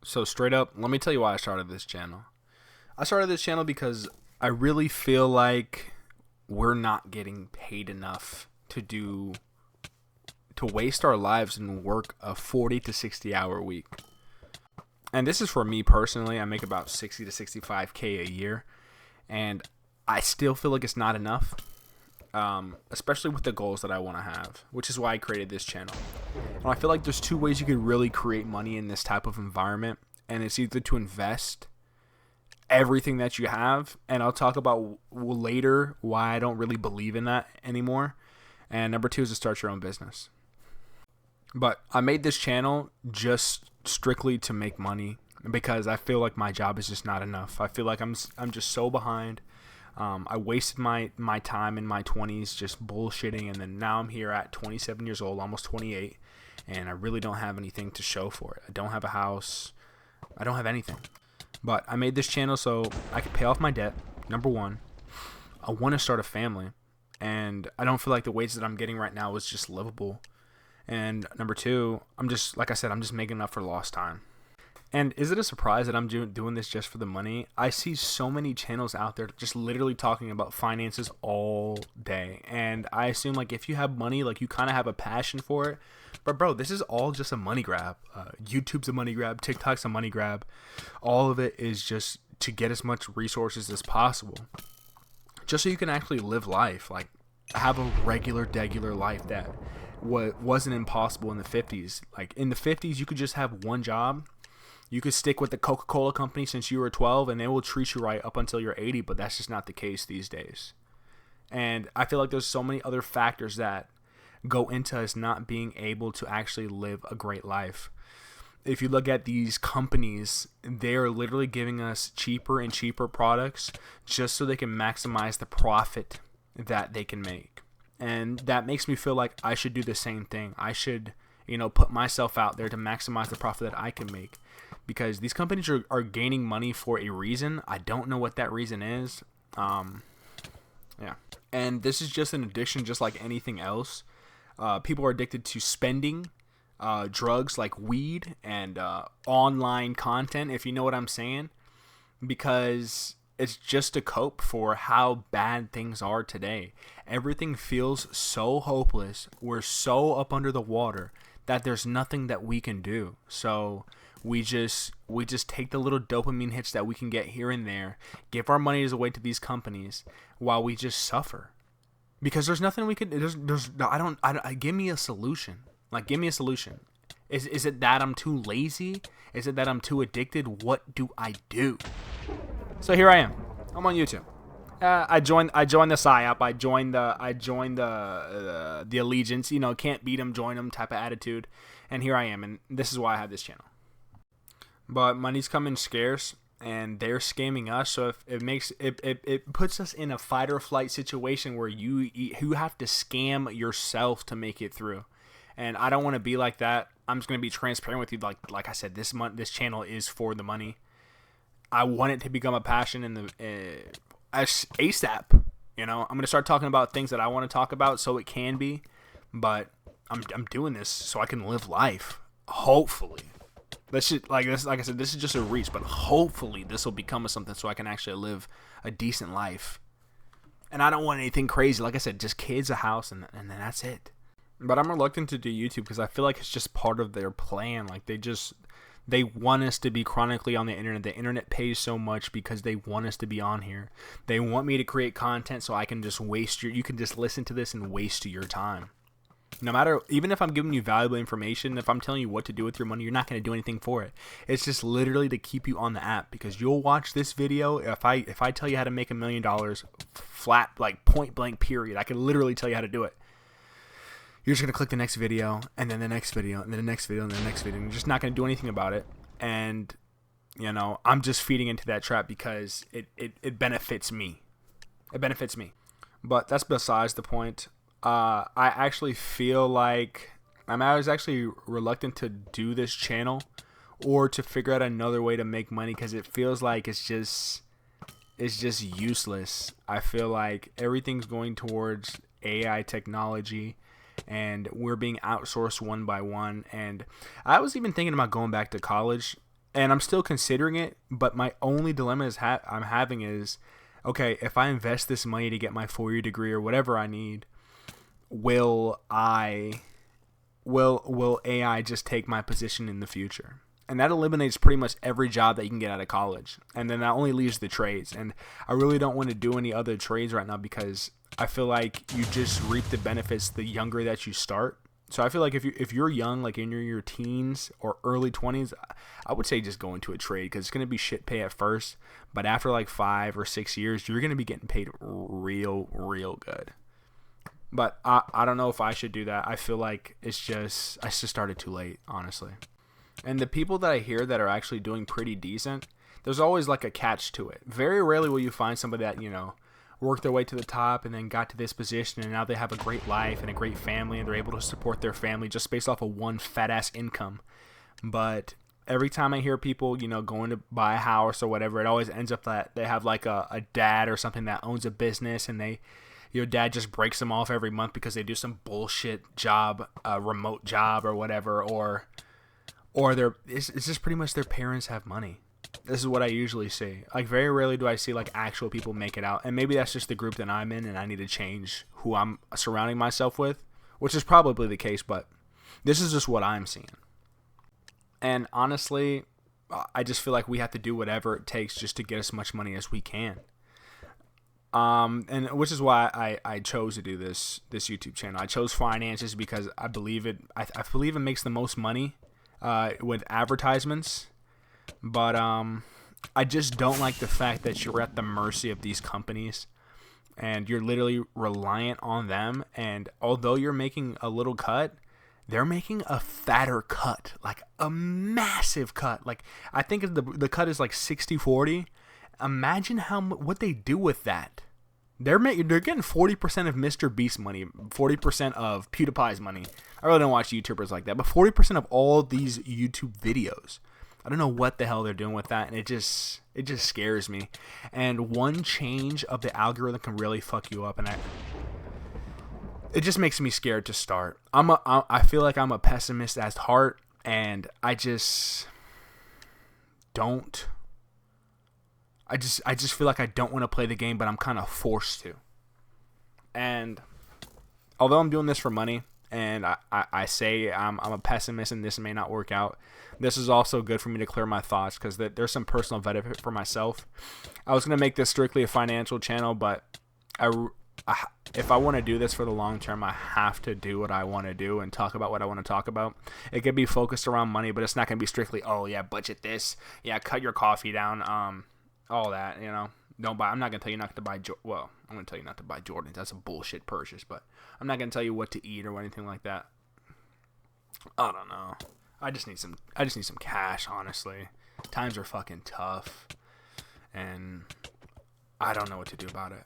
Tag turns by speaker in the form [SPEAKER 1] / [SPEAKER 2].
[SPEAKER 1] So straight up, let me tell you why I started this channel. I started this channel because I really feel like we're not getting paid enough to waste our lives and work a 40 to 60 hour week. And this is for me personally. I make about 60 to 65K a year, and I still feel like it's not enough. Especially with the goals that I want to have, which is why I created this channel. And I feel like there's two ways you can really create money in this type of environment, and it's either to invest everything that you have, and I'll talk about later why I don't really believe in that anymore, and number two is to start your own business. But I made this channel just strictly to make money because I feel like my job is just not enough. I feel like I'm just so behind. I wasted my time in my 20s just bullshitting, and then now I'm here at 27 years old, almost 28, and I really don't have anything to show for it. I don't have a house. I don't have anything. But I made this channel so I could pay off my debt, number one. I want to start a family, and I don't feel like the wage that I'm getting right now is just livable. And number two, I'm just making up for lost time. And is it a surprise that I'm doing this just for the money? I see so many channels out there just literally talking about finances all day. And I assume like if you have money, like you kind of have a passion for it. But bro, this is all just a money grab. YouTube's a money grab. TikTok's a money grab. All of it is just to get as much resources as possible. Just so you can actually live life. Like have a regular life that wasn't impossible in the 50s. Like in the 50s, you could just have one job. You could stick with the Coca-Cola company since you were 12 and they will treat you right up until you're 80, but that's just not the case these days. And I feel like there's so many other factors that go into us not being able to actually live a great life. If you look at these companies, they're literally giving us cheaper and cheaper products just so they can maximize the profit that they can make. And that makes me feel like I should do the same thing. I should, put myself out there to maximize the profit that I can make. Because these companies are gaining money for a reason. I don't know what that reason is. Yeah. And this is just an addiction just like anything else. People are addicted to spending, drugs like weed and online content, if you know what I'm saying. Because it's just to cope for how bad things are today. Everything feels so hopeless. We're so up under the water that there's nothing that we can do. So we just take the little dopamine hits that we can get here and there, give our money away to these companies while we just suffer. Because there's nothing we could. Give me a solution. Like, give me a solution. Is it that I'm too lazy? Is it that I'm too addicted? What do I do? So here I am. I'm on YouTube. I joined the PSYOP. I joined the allegiance. Can't beat them, join them type of attitude. And here I am. And this is why I have this channel. But money's coming scarce, and they're scamming us. So if it puts us in a fight or flight situation where you have to scam yourself to make it through. And I don't want to be like that. I'm just gonna be transparent with you. Like I said, this channel is for the money. I want it to become a passion in the ASAP. I'm gonna start talking about things that I want to talk about, so it can be. But I'm doing this so I can live life. Hopefully. Like I said, this is just a reach, but hopefully this will become something so I can actually live a decent life. And I don't want anything crazy. Like I said, just kids, a house, and then that's it. But I'm reluctant to do YouTube because I feel like it's just part of their plan. Like they want us to be chronically on the internet. The internet pays so much because they want us to be on here. They want me to create content so I can just you can just listen to this and waste your time. No matter, even if I'm giving you valuable information, if I'm telling you what to do with your money, you're not going to do anything for it. It's just literally to keep you on the app, because you'll watch this video. If I tell you how to make $1 million flat, like point blank period, I can literally tell you how to do it. You're just going to click the next video, and then the next video, and then the next video, and then the next video, and you're just not going to do anything about it. And, I'm just feeding into that trap because it benefits me. It benefits me. But that's besides the point. I actually feel like I was actually reluctant to do this channel or to figure out another way to make money because it feels like it's just useless. I feel like everything's going towards AI technology and we're being outsourced one by one. And I was even thinking about going back to college and I'm still considering it. But my only dilemma I'm having is, okay, if I invest this money to get my 4-year degree or whatever I need, will AI just take my position in the future? And that eliminates pretty much every job that you can get out of college. And then that only leaves the trades. And I really don't want to do any other trades right now because I feel like you just reap the benefits the younger that you start. So I feel like if you're young, like in your teens or early 20s, I would say just go into a trade because it's going to be shit pay at first. But after like 5 or 6 years, you're going to be getting paid real good. But I don't know if I should do that. I feel like I just started too late, honestly. And the people that I hear that are actually doing pretty decent, there's always like a catch to it. Very rarely will you find somebody that, worked their way to the top and then got to this position and now they have a great life and a great family and they're able to support their family just based off of one fat ass income. But every time I hear people, going to buy a house or whatever, it always ends up that they have like a dad or something that owns a business and your dad just breaks them off every month because they do some bullshit job, a remote job or whatever, or it's just pretty much their parents have money. This is what I usually see. Like, very rarely do I see, like, actual people make it out. And maybe that's just the group that I'm in, and I need to change who I'm surrounding myself with, which is probably the case, but this is just what I'm seeing. And honestly, I just feel like we have to do whatever it takes just to get as much money as we can. And which is why I chose to do this YouTube channel. I chose finances because I believe it. I believe it makes the most money with advertisements. But I just don't like the fact that you're at the mercy of these companies and you're literally reliant on them. And although you're making a little cut, they're making a fatter cut, like a massive cut. Like, I think if the cut is like 60-40. Imagine what they do with that. They're getting 40% of Mr. Beast money, 40% of PewDiePie's money. I really don't watch YouTubers like that, but 40% of all these YouTube videos. I don't know what the hell they're doing with that, and it just scares me. And one change of the algorithm can really fuck you up, and it just makes me scared to start. I feel like I'm a pessimist at heart, and I just don't. I just feel like I don't want to play the game, but I'm kind of forced to. And although I'm doing this for money, and I say I'm a pessimist and this may not work out, this is also good for me to clear my thoughts because there's some personal benefit for myself. I was going to make this strictly a financial channel, but if I want to do this for the long term, I have to do what I want to do and talk about what I want to talk about. It could be focused around money, but it's not going to be strictly, oh, yeah, budget this. Yeah, cut your coffee down. All that, Don't buy. I'm not gonna tell you not to buy. Well, I'm gonna tell you not to buy Jordans. That's a bullshit purchase. But I'm not gonna tell you what to eat or anything like that. I don't know. I just need some cash. Honestly, times are fucking tough, and I don't know what to do about it.